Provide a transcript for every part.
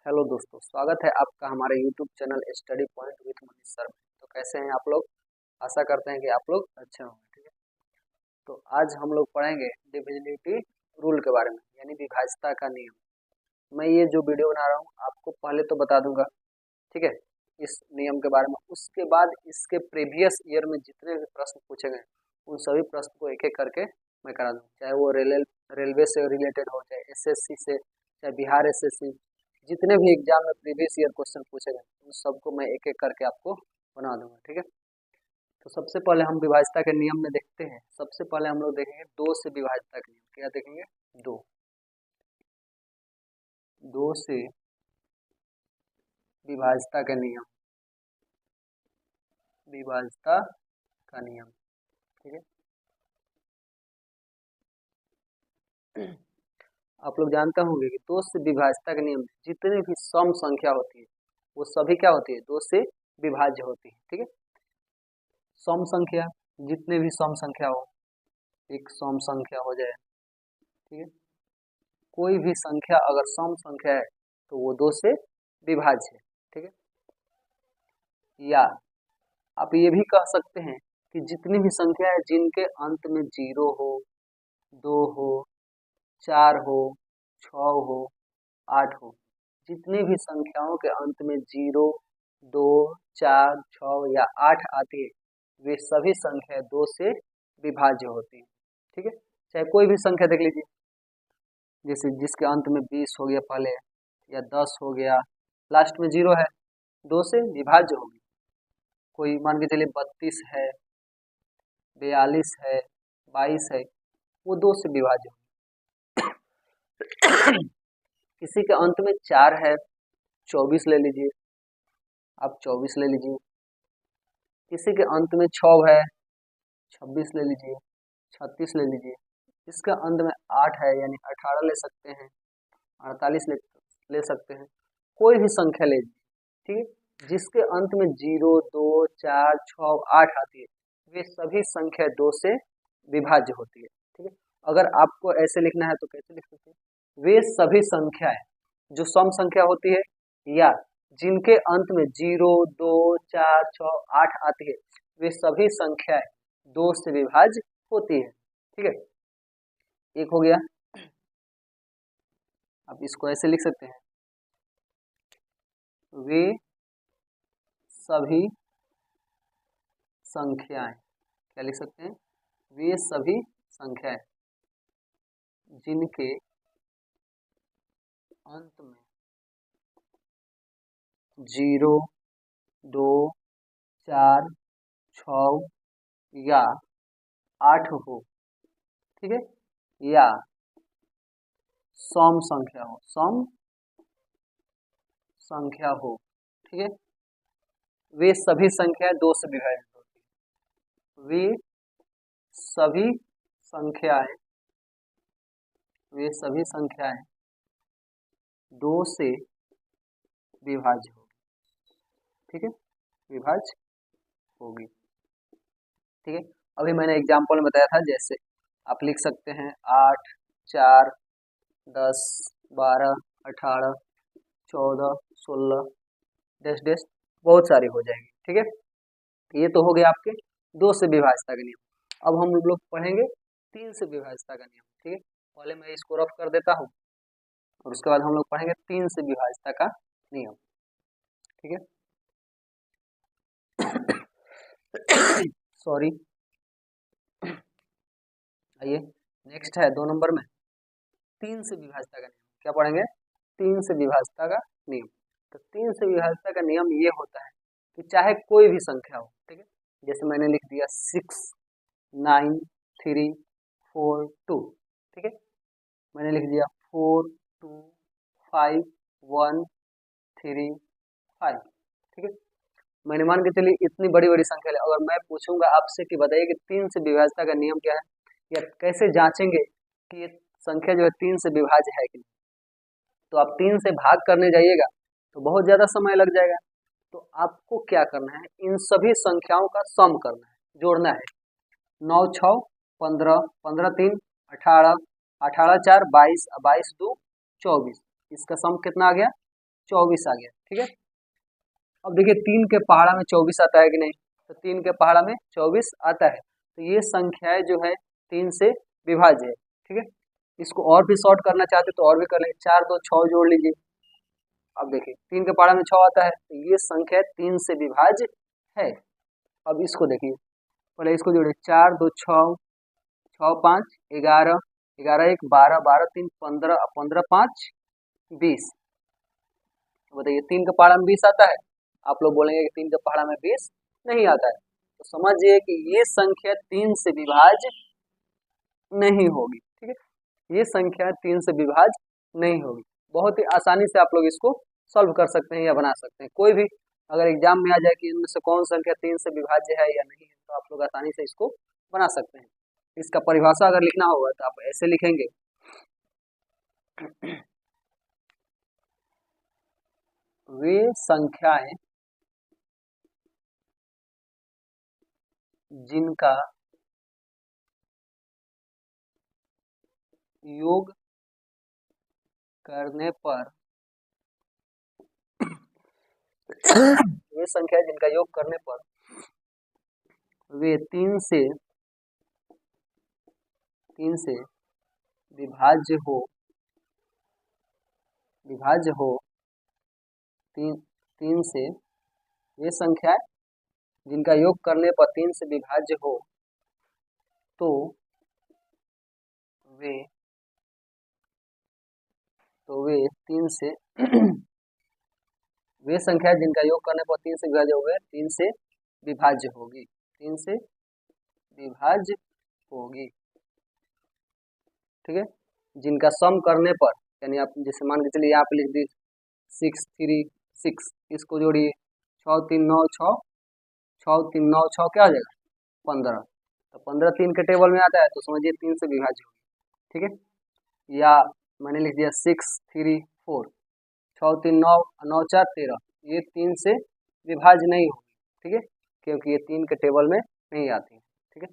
Hello दोस्तों, स्वागत है आपका हमारे YouTube channel study point with Manish sir में। तो कैसे हैं आप लोग? आशा करते हैं कि आप लोग अच्छे होंगे। ठीक है, तो आज हम लोग पढ़ेंगे डिविजिबिलिटी रूल के बारे में, यानी विभाज्यता का नियम। मैं ये जो वीडियो बना रहा हूँ आपको पहले तो बता दूंगा, ठीक है, इस नियम के बारे में। उसके बाद इसके प्रीवियस ईयर में जितने भी प्रश्न पूछे गए उन सभी प्रश्न को एक एक करके मैं करा दूँ, चाहे वो रेलवे से रिलेटेड हो, चाहे एसएससी से, चाहे बिहार एसएससी, जितने भी एग्जाम में प्रीवियस ईयर क्वेश्चन पूछे गए उन सबको मैं एक एक करके आपको बना दूंगा। ठीक है, तो सबसे पहले हम विभाज्यता के नियम में देखते हैं। सबसे पहले हम लोग देखेंगे दो से विभाज्यता के नियम। क्या देखेंगे? दो दो से विभाज्यता का नियम, विभाज्यता का नियम। ठीक है, आप लोग जानते होंगे कि दो से विभाज्यता के नियम में जितने भी सम संख्या होती है वो सभी क्या होती है? दो से विभाज्य होती है। ठीक है, सम संख्या, जितने भी सम संख्या हो, एक सम संख्या हो जाए, ठीक है, कोई भी संख्या अगर सम संख्या है तो वो दो से विभाज्य है। ठीक है, या आप ये भी कह सकते हैं कि जितनी भी संख्या है जिनके अंत में 0 हो, 2 हो, 4 हो, 6 हो, 8 हो, जितनी भी संख्याओं के अंत में 0, 2, 4, 6 या 8 आती है वे सभी संख्या दो से विभाज्य होती है। ठीक है, चाहे कोई भी संख्या देख लीजिए, जैसे जिसके अंत में 20 हो गया पहले, या 10 हो गया, लास्ट में 0 है, दो से विभाज्य होगी। कोई मान के चलिए 32 है, 42 है, 22 है, वो दो से विभाज्य होगी। किसी के अंत में 4 है, 24 ले लीजिए, आप 24 ले लीजिए। किसी के अंत में 6 है, 26 ले लीजिए, 36 ले लीजिए। इसके अंत में 8 है, यानी 18 ले सकते हैं, 48 ले सकते हैं, कोई भी संख्या ले लीजिए। ठीक है, जिसके अंत में 0, 2, 4, 6, 8 आती है वे सभी संख्या दो से विभाज्य होती है। ठीक है, अगर आपको ऐसे लिखना है तो कैसे लिख सकते हैं? वे सभी संख्याएं जो सम संख्या होती है या जिनके अंत में 0, 2, 4, 6, 8 आती है वे सभी संख्याएं दो से विभाज्य होती है। ठीक है, एक हो गया। आप इसको ऐसे लिख सकते हैं, वे सभी संख्याएं, क्या लिख सकते हैं? वे सभी संख्याएं जिनके अंत में 0, 2, 4, 6 या 8 हो, ठीक है, या सम संख्या हो, सम संख्या हो, ठीक है, वे सभी संख्याएं दो से विभाजित होती है। वे सभी संख्याएं दो से विभाज्य होगी। ठीक है, विभाज्य होगी। ठीक है, अभी मैंने एग्जाम्पल में बताया था, जैसे आप लिख सकते हैं 8, 4, 10, 12, 18, 14, 16 डैश डैश, बहुत सारी हो जाएगी। ठीक है, ये तो हो गया आपके दो से विभाज्यता का नियम। अब हम लोग पढ़ेंगे तीन से विभाज्यता का नियम। ठीक है, पहले मैं इसको रफ कर देता हूँ और उसके बाद हम लोग पढ़ेंगे तीन से विभाज्यता का नियम। ठीक है, सॉरी, आइए नेक्स्ट है 2 नंबर में तीन से विभाज्यता का नियम। क्या पढ़ेंगे? तीन से विभाज्यता का नियम। तो तीन से विभाज्यता का नियम ये होता है कि चाहे कोई भी संख्या हो, ठीक है, जैसे मैंने लिख दिया 6, 9, 3, 4, 2, ठीक है, मैंने लिख दिया 4, 2, 5, 1, 3, 5, ठीक है, मैंने मान के चलिए इतनी बड़ी बड़ी संख्या ले। अगर मैं पूछूंगा आपसे कि बताइए कि तीन से विभाज्यता का नियम क्या है, या कैसे जांचेंगे कि ये संख्या जो है तीन से विभाज्य है कि नहीं, तो आप तीन से भाग करने जाइएगा तो बहुत ज़्यादा समय लग जाएगा। तो आपको क्या करना है, इन सभी संख्याओं का सम करना है, जोड़ना है। 9, 6, 15, 15, 3, 18, 18, 4, 22, 22, 2, 24, इसका सम कितना आ गया? 24 आ गया। ठीक है, अब देखिए 3 के पहाड़ा में 24 आता है कि नहीं, तो 3 के पहाड़ा में 24 आता है, तो ये संख्याएं जो है 3 से विभाज्य है। ठीक है, इसको और भी शॉर्ट करना चाहते तो और भी कर लेंगे, 4 2 6 जोड़ लीजिए। अब देखिए 3 के पहाड़ा में 6 आता है, तो ये संख्या 3 से विभाज्य है। अब इसको देखिए, पहले इसको जोड़िए, 4 2 6, 6 5 11, 11 1 12, 12 3 15, 15 5 20। बताइए 3 के पहाड़ा में 20 आता है? आप लोग बोलेंगे कि 3 के पहाड़ा में 20 नहीं आता है, तो समझिए कि ये संख्या 3 से विभाज्य नहीं होगी। ठीक है, ये संख्या 3 से विभाज्य नहीं होगी। बहुत ही आसानी से आप लोग इसको सॉल्व कर सकते हैं या बना सकते हैं। कोई भी अगर एग्जाम में आ जाए कि इनमें से कौन संख्या 3 से विभाज्य है या नहीं है, तो आप लोग आसानी से इसको बना सकते हैं। इसका परिभाषा अगर लिखना होगा तो आप ऐसे लिखेंगे, वे संख्याएं जिनका योग करने पर वे संख्या जिनका योग करने पर वे 3 से विभाज्य हो 3 से, वे संख्या जिनका योग करने पर 3 से विभाज्य हो, तो वे 3 से वे संख्या जिनका योग करने पर 3 से विभाज्य हो, 3 से विभाज्य होगी, 3 से विभाज्य होगी। ठीक है, जिनका सम करने पर, यानी आप जैसे मान के चलिए यहाँ पे लिख दी 6 3 6, इसको जोड़िए 6 3 9 6, 6 3 9 6 क्या हो जाएगा 15, तो 15 3 के टेबल में आता है, तो समझिए 3 से विभाज्य होगी। ठीक है, या मैंने लिख दिया 6 3 4, 6 3 9 9 4 13, ये 3 से विभाज्य नहीं होगी। ठीक है, क्योंकि ये 3 के टेबल में नहीं आती है। ठीक है,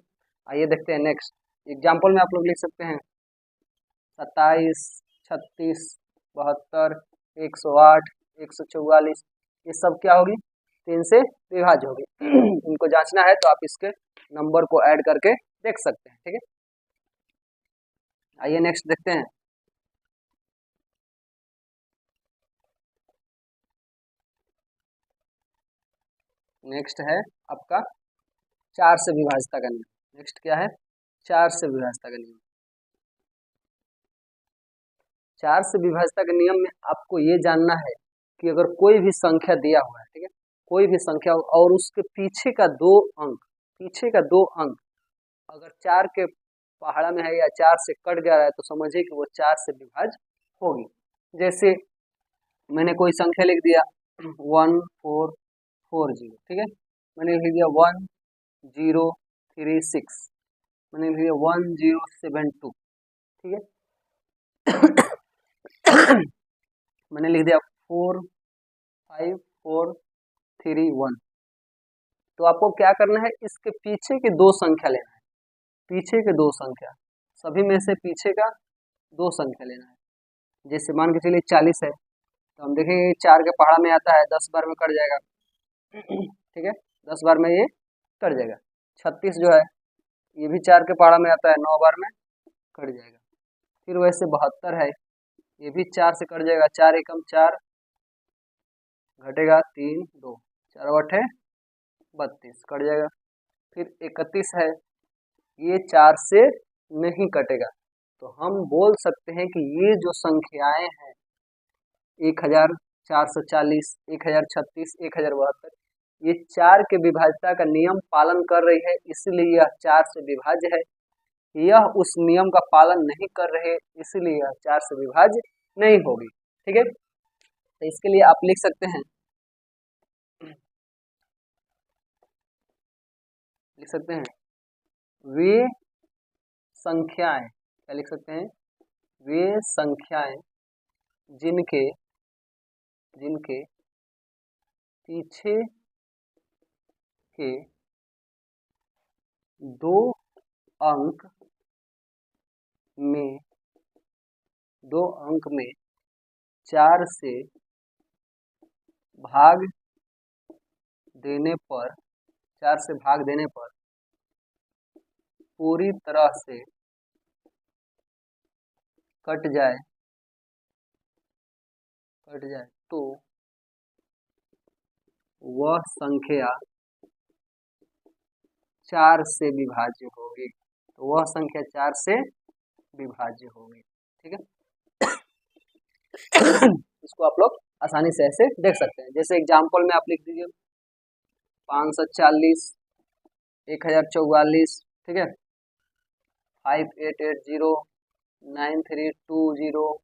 आइए देखते हैं नेक्स्ट एग्जाम्पल में आप लोग लिख सकते हैं 27 36 72 108 144, ये सब क्या होगी 3 से विभाज्य होगी। इनको जांचना है तो आप इसके नंबर को ऐड करके देख सकते हैं। ठीक है, आइए नेक्स्ट देखते हैं। नेक्स्ट है आपका 4 से विभाज्यता का नियम। नेक्स्ट क्या है, 4 से विभाज्यता का नियम। 4 से विभाज्यता के नियम में आपको ये जानना है कि अगर कोई भी संख्या दिया हुआ है, ठीक है, कोई भी संख्या और उसके पीछे का 2 अंक अगर 4 के पहाड़ा में है या 4 से कट गया है, तो समझिए कि वो 4 से विभाज्य होगी। जैसे मैंने कोई संख्या लिख दिया 1440, ठीक है, मैंने लिख दिया 1036, मैंने लिख दिया 1072, ठीक है, मैंने लिख दिया 45431। तो आपको क्या करना है, इसके पीछे के 2 संख्या लेना है, पीछे के 2 संख्या, सभी में से पीछे का 2 संख्या लेना है। जैसे मान के चलिए 40 है, तो हम देखेंगे 4 के पहाड़ा में आता है, 10 बार में कट जाएगा। ठीक है, 10 बार में ये कट जाएगा। 36 जो है ये भी 4 के पहाड़ा में आता है, 9 बार में कट जाएगा। फिर वैसे 72 है, ये भी 4 से कट जाएगा, 4 एकम 4 घटेगा 3 2, 4 8 32 कट जाएगा। फिर 31 है, ये 4 से नहीं कटेगा, तो हम बोल सकते हैं कि ये जो संख्याएं हैं 1440, 1036, 1072, ये 4 के विभाज्यता का नियम पालन कर रही है, इसलिए यह 4 से विभाज्य है। यह उस नियम का पालन नहीं कर रहे, इसलिए यह 4 से विभाज्य नहीं होगी। ठीक है, तो इसके लिए आप लिख सकते हैं वे संख्याएं, क्या लिख सकते हैं, वे संख्याएं जिनके पीछे के 2 अंक में 4 से भाग देने पर, 4 से भाग देने पर पूरी तरह से कट जाए तो वह संख्या 4 से विभाज्य होगी। तो वह संख्या 4 से विभाज्य होगी। ठीक है, इसको आप लोग आसानी से ऐसे देख सकते हैं। जैसे एग्जाम्पल में आप लिख दीजिए 540, 1044, ठीक है, 5880, 9320,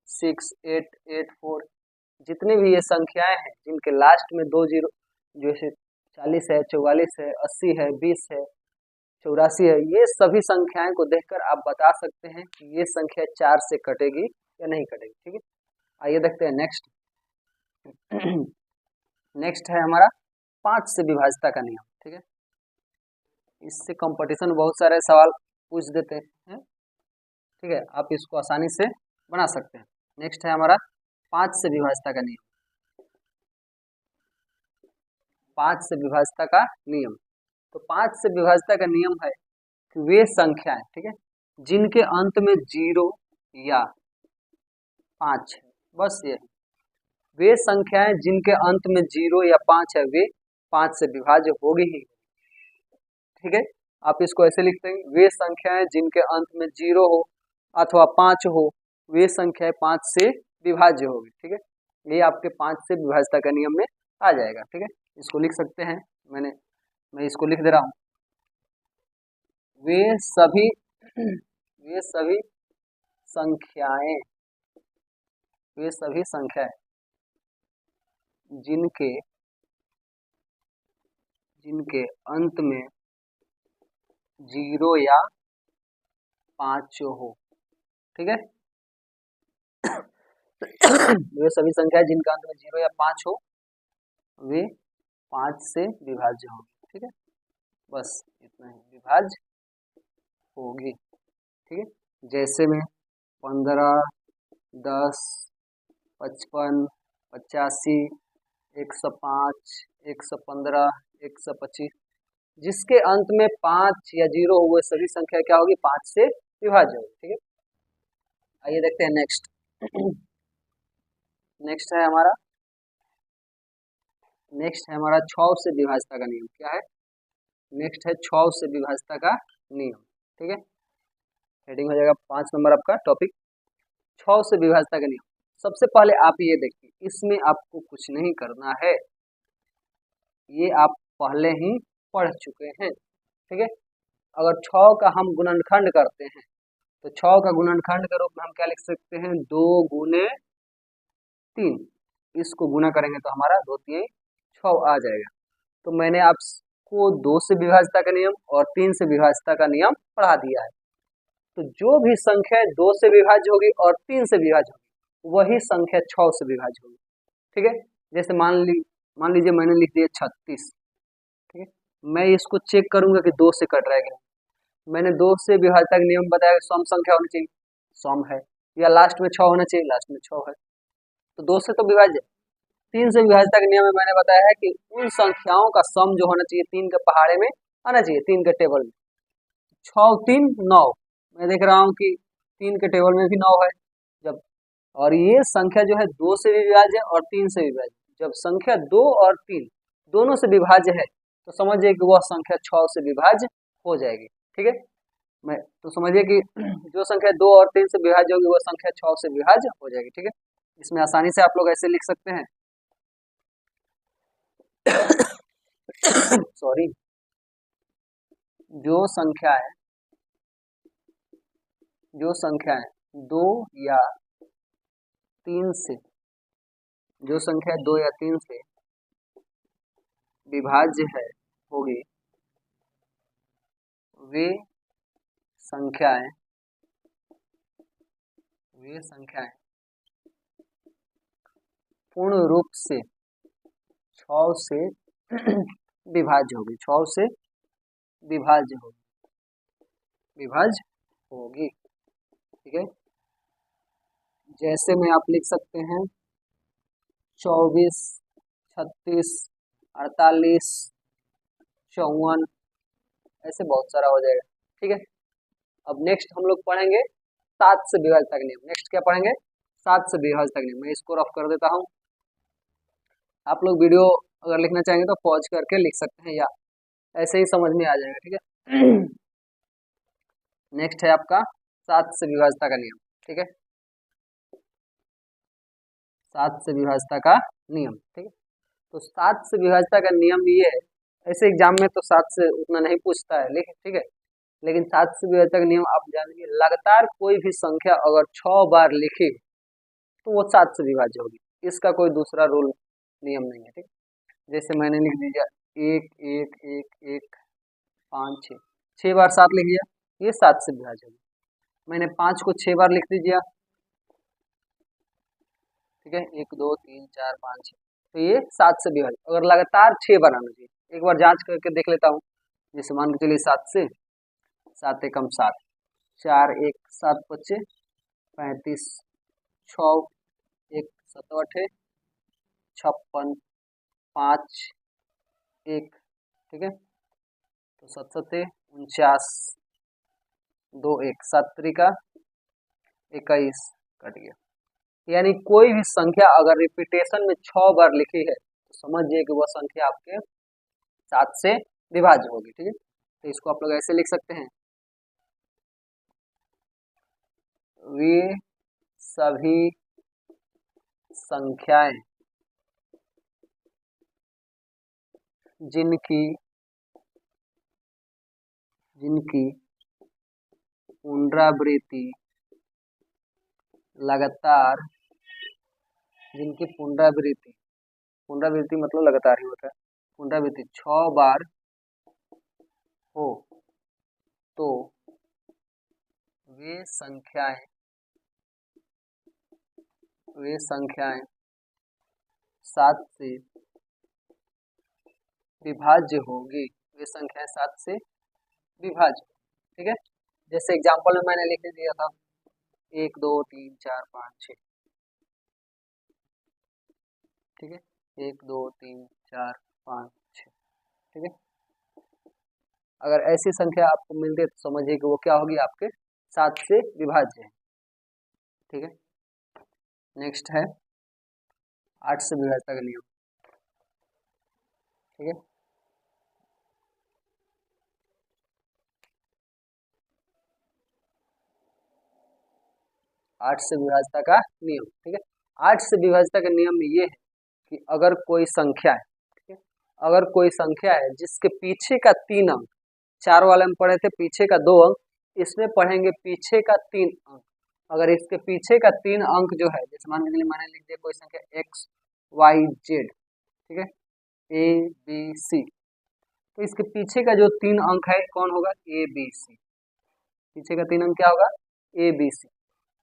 6884, जितने भी ये संख्याएं हैं जिनके लास्ट में 2 जीरो, जैसे 40 है, 44 है, 80 है, 20 है, 84 है, ये सभी संख्याएं को देखकर आप बता सकते हैं कि ये संख्या 4 से कटेगी या नहीं कटेगी। ठीक है, आइए देखते हैं नेक्स्ट। नेक्स्ट है हमारा 5 से विभाज्यता का नियम। ठीक है, इससे कंपटीशन बहुत सारे सवाल पूछ देते हैं। ठीक है, आप इसको आसानी से बना सकते हैं। नेक्स्ट है हमारा 5 से विभाज्यता का नियम। 5 से विभाज्यता का नियम, तो 5 से विभाज्यता का नियम है कि वे संख्याएं, ठीक है, जिनके अंत में 0 या 5 है, बस ये वे संख्याएं जिनके अंत में 0 या 5 है, वे 5 से विभाज्य होगी ही। ठीक है, आप इसको ऐसे लिखते हैं, वे संख्याएं जिनके अंत में 0 हो अथवा 5 हो, वे संख्याएं 5 से विभाज्य होगी। ठीक है, ये आपके 5 से विभाज्यता का नियम में आ जाएगा। ठीक है, इसको लिख सकते हैं, मैं इसको लिख दे रहा हूं, वे सभी संख्याएं जिनके अंत में 0 या 5 हो। ठीक है, वे सभी संख्याएं जिनका अंत में 0 या 5 हो, वे 5 से विभाज्य होगी। ठीक है, बस इतना ही, विभाज्य होगी। ठीक है, जैसे में 15, 10, 55, 85, 105, 115, 125, जिसके अंत में 5 या 0 हो, वो सभी संख्या क्या होगी, 5 से विभाज्य होगी। ठीक है, आइए देखते हैं नेक्स्ट। नेक्स्ट है हमारा 6 से विभाज्यता का नियम। क्या है, नेक्स्ट है 6 से विभाज्यता का नियम। ठीक है, हेडिंग हो जाएगा 5 नंबर आपका टॉपिक, 6 से विभाज्यता का नियम। सबसे पहले आप ये देखिए, इसमें आपको कुछ नहीं करना है, ये आप पहले ही पढ़ चुके हैं। ठीक है, अगर 6 का हम गुणनखंड करते हैं तो 6 का गुणनखंड के रूप में हम क्या लिख सकते हैं, 2 गुने 3, इसको गुना करेंगे तो हमारा 2 3 6 आ जाएगा। तो मैंने आपको 2 से विभाज्यता का नियम और 3 से विभाज्यता का नियम पढ़ा दिया है। तो जो भी संख्या 2 से विभाज्य होगी और 3 से विभाज्य होगी, वही संख्या 6 से विभाज्य होगी। ठीक है, जैसे मान लीजिए मैंने लिख दिया 36। ठीक है, मैं इसको चेक करूंगा कि 2 से कट रहा है। मैंने 2 से विभाज्यता का नियम बताया, सम संख्या होनी चाहिए, सम है, या लास्ट में 6 होना चाहिए, लास्ट में 6 है, तो 2 से तो विभाज्य। 3 से विभाज्यता के नियम में मैंने बताया है कि उन संख्याओं का सम जो होना चाहिए 3 के पहाड़े में आना चाहिए, 3 के टेबल में। 6 3 9, मैं देख रहा हूँ कि 3 के टेबल में भी 9 है। जब और ये संख्या जो है 2 से भी विभाज्य है और 3 से भी विभाज्य, जब संख्या 2 और 3 दोनों से विभाज्य है तो समझिए कि वह संख्या 6 से विभाज्य हो जाएगी। ठीक है, मैं तो समझिए कि जो संख्या 2 और 3 से विभाज्य होगी वह संख्या 6 से विभाज्य हो जाएगी। ठीक है, इसमें आसानी से आप लोग ऐसे लिख सकते हैं सॉरी, जो संख्याएं 2 या 3 से विभाज्य है होगी, वे संख्याएं पूर्ण रूप से 6 से विभाज्य होगी, 6 से विभाज्य होगी। ठीक है, जैसे में आप लिख सकते हैं 24, 36, 48, 54, ऐसे बहुत सारा हो जाएगा। ठीक है, अब नेक्स्ट हम लोग पढ़ेंगे 7 से विभाज्यता का नियम। नेक्स्ट क्या पढ़ेंगे? 7 से विभाज्यता का नियम। मैं इसको रफ कर देता हूँ। आप लोग वीडियो अगर लिखना चाहेंगे तो पॉज करके लिख सकते हैं या ऐसे ही समझ में आ जाएगा। ठीक है, नेक्स्ट है आपका 7 से विभाज्यता का नियम। ठीक है, 7 से विभाज्यता का नियम। ठीक है, तो 7 से विभाज्यता का नियम ये है, ऐसे एग्जाम में तो 7 से उतना नहीं पूछता है, लेकिन ठीक है, लेकिन 7 से विभाज्यता का नियम आप जानेंगे, लगातार कोई भी संख्या अगर 6 बार लिखी तो वो 7 से विभाज्य होगी। इसका कोई दूसरा रूल नियम नहीं है। ठीक, जैसे मैंने लिख दिया 1 1 1 1 5 6, 6 बार 7 लिख दिया, ये 7 से विभाज्य होगी। मैंने 5 को 6 बार लिख दीजिए, ठीक है, 1 2 3 4 5 6, तो ये 7 से विभाज्य। अगर लगातार 6 बार आना चाहिए, एक बार जांच करके देख लेता हूँ। जैसे मान के चलिए 7 से 7 एकम 7, 4 1 7 25 35, 6 1 7 8 56 5 1, ठीक है, तो 7 7 49 2 1 7 3 21 कट गया। यानी कोई भी संख्या अगर रिपीटेशन में 6 बार लिखी है तो समझिए कि वह संख्या आपके 7 से विभाज्य होगी। ठीक है, तो इसको आप लोग ऐसे लिख सकते हैं, वे सभी संख्याएं जिनकी पुनरावृत्ति लगातार, जिनकी पुनरावृत्ति मतलब लगातार ही होता है, पुनरावृत्ति 6 बार हो तो वे संख्याएं 7 से विभाज्य होगी। वे संख्याएं 7 से विभाज्य। ठीक है, जैसे एग्जांपल में मैंने लिख दिया था 1 2 3 4 5 6, ठीक है, 1 2 3 4 5 6, ठीक है। अगर ऐसी संख्या आपको मिलती है तो समझिए कि वो क्या होगी, आपके 7 से विभाज्य है। ठीक है, नेक्स्ट है 8 से विभाज्यता का नियम। ठीक है, 8 से विभाज्यता का नियम। ठीक है, 8 से विभाज्यता का नियम ये है कि अगर कोई संख्या है, ठीक है, अगर कोई संख्या है जिसके पीछे का 3 अंक, 4 वाले में पढ़े थे पीछे का 2 अंक, इसमें पढ़ेंगे पीछे का 3 अंक। अगर इसके पीछे का 3 अंक जो है, जैसे मान लीजिए मैंने लिख दिया कोई संख्या x y z, ठीक है, a b c, तो इसके पीछे का जो 3 अंक है कौन होगा, a b c। पीछे का 3 अंक क्या होगा, a b c।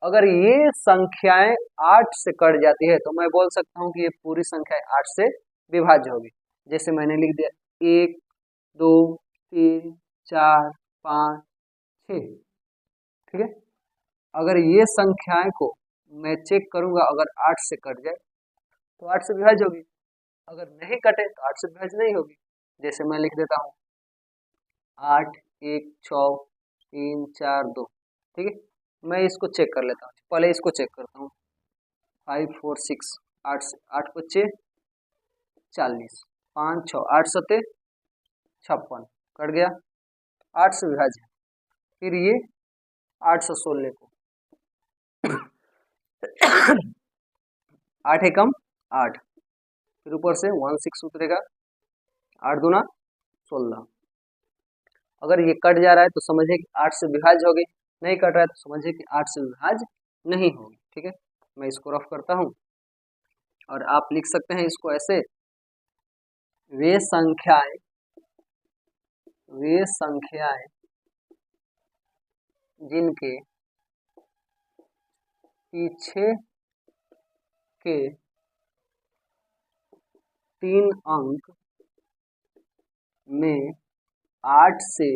अगर ये संख्याएं 8 से कट जाती है तो मैं बोल सकता हूँ कि ये पूरी संख्या 8 से विभाज्य होगी। जैसे मैंने लिख दिया 1 2 3 4 5 6, ठीक है। अगर ये संख्याएं को मैं चेक करूंगा, अगर 8 से कट जाए तो 8 से विभाज्य होगी, अगर नहीं कटे तो 8 से विभाज्य नहीं होगी। जैसे मैं लिख देता हूँ 8 1 6 3 4 2, ठीक है। मैं इसको चेक कर लेता हूँ, पहले इसको चेक करता हूँ 5 4 6, 8 से 8 25 40, 5 6 8 7 56 कट गया, 8 से विभाज्य। फिर ये 8 से 16 को 8 एकम 8, फिर ऊपर से 1 6 उतरेगा, 8 दूना 16। अगर ये कट जा रहा है तो समझिए कि 8 से विभाज्य होगी, नहीं कट रहा है तो समझिए कि 8 से विभाज्य नहीं होगी। ठीक है, मैं इसको रफ करता हूँ और आप लिख सकते हैं इसको ऐसे, वे संख्याएं जिनके पीछे के 3 अंक में 8 से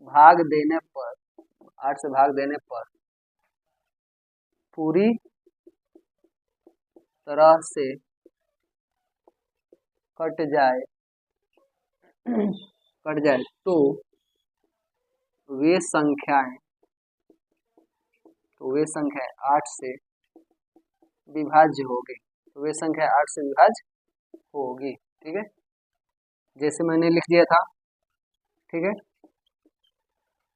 भाग देने पर पूरी तरह से कट जाए कट जाए तो वे संख्याएं 8 से विभाज्य होगी। तो वे संख्या 8 से विभाज्य होगी। ठीक है, जैसे मैंने लिख दिया था। ठीक है,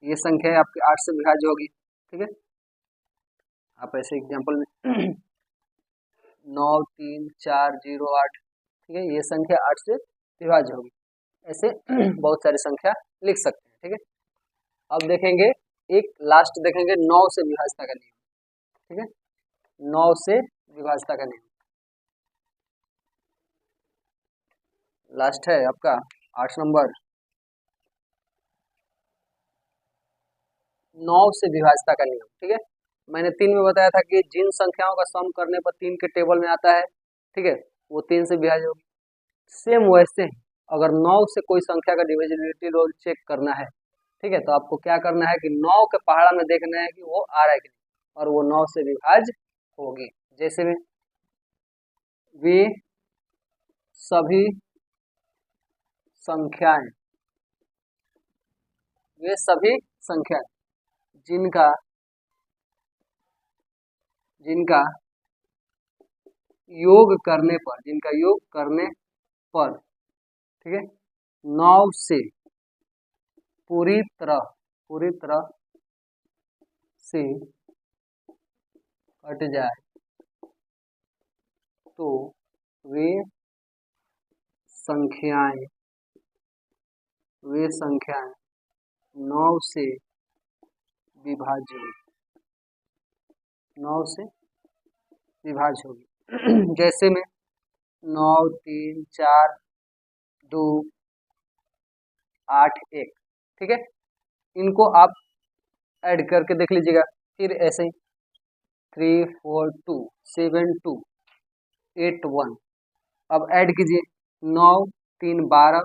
ये संख्या आपकी 8 से विभाज्य होगी। ठीक है, आप ऐसे एग्जांपल में 9 3 4 0 8, ठीक है, ये संख्या 8 से विभाज्य होगी। ऐसे बहुत सारी संख्या लिख सकते हैं। ठीक है, अब देखेंगे एक लास्ट देखेंगे 9 से विभाज्यता का नियम। ठीक है, 9 से विभाज्यता का नियम लास्ट है आपका 8 नंबर। 9 से विभाज्यता का नियम। ठीक है, मैंने 3 में बताया था कि जिन संख्याओं का सम करने पर 3 के टेबल में आता है, ठीक है, वो 3 से विभाज्य होगी। सेम वैसे ही अगर 9 से कोई संख्या का डिविजिबिलिटी रोल चेक करना है, ठीक है, तो आपको क्या करना है कि 9 के पहाड़ा में देखना है कि वो आ रहा है कि नहीं, और वो 9 से विभाज्य होगी। जैसे में वे सभी संख्याएं जिनका योग करने पर ठीक है 9 से पूरी तरह से कट जाए तो वे संख्याएं 9 से विभाज्य होगी। जैसे में 9 3 4 2 8 1, ठीक है, इनको आप ऐड करके देख लीजिएगा। फिर ऐसे ही 3 4 2 7 2 8 1, अब ऐड कीजिए 9 3 12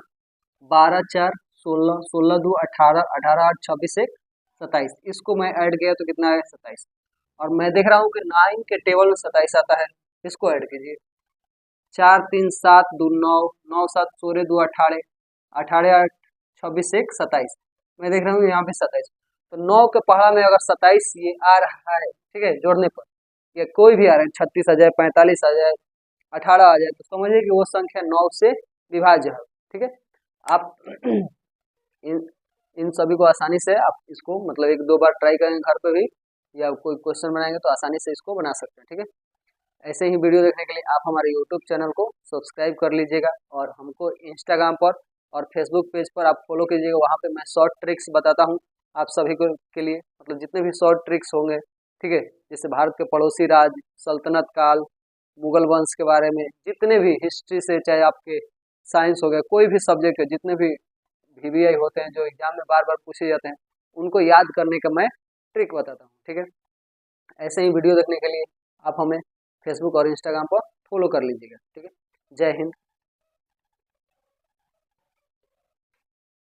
12 4 16 16 2 18 18 8 26 1 27, इसको मैं ऐड किया तो कितना है 27। और मैं देख रहा हूँ कि 9 के टेबल में 27 आता है, इसको ऐड कीजिए 4 3 7 2 9 9 7 16 2 18 18 8 26 1 27, मैं देख रहा हूँ यहाँ पे 27। तो 9 के पहाड़ा में अगर 27 ये आ रहा है, ठीक है, जोड़ने पर या कोई भी आ रहा है 36 आ जाए 45 आ जाए 18 आ जाए, तो समझिए कि वो संख्या 9 से विभाज्य है। ठीक है, आप इन सभी को आसानी से आप इसको मतलब 1-2 बार ट्राई करेंगे घर पे भी, या कोई क्वेश्चन बनाएंगे तो आसानी से इसको बना सकते हैं। ठीक है, ऐसे ही वीडियो देखने के लिए आप हमारे यूट्यूब चैनल को सब्सक्राइब कर लीजिएगा, और हमको इंस्टाग्राम पर और फेसबुक पेज पर आप फॉलो कीजिएगा। वहाँ पे मैं शॉर्ट ट्रिक्स बताता हूँ आप सभी को के लिए, मतलब जितने भी शॉर्ट ट्रिक्स होंगे, ठीक है, जैसे भारत के पड़ोसी राज्य, सल्तनत काल, मुगल वंश के बारे में, जितने भी हिस्ट्री से, चाहे आपके साइंस हो गया, कोई भी सब्जेक्ट है, जितने भी VBI होते हैं जो एग्जाम में बार बार पूछे जाते हैं, उनको याद करने का मैं ट्रिक बताता हूँ। ठीक है, ऐसे ही वीडियो देखने के लिए आप हमें फेसबुक और इंस्टाग्राम पर फॉलो कर लीजिएगा। ठीक है, जय हिंद।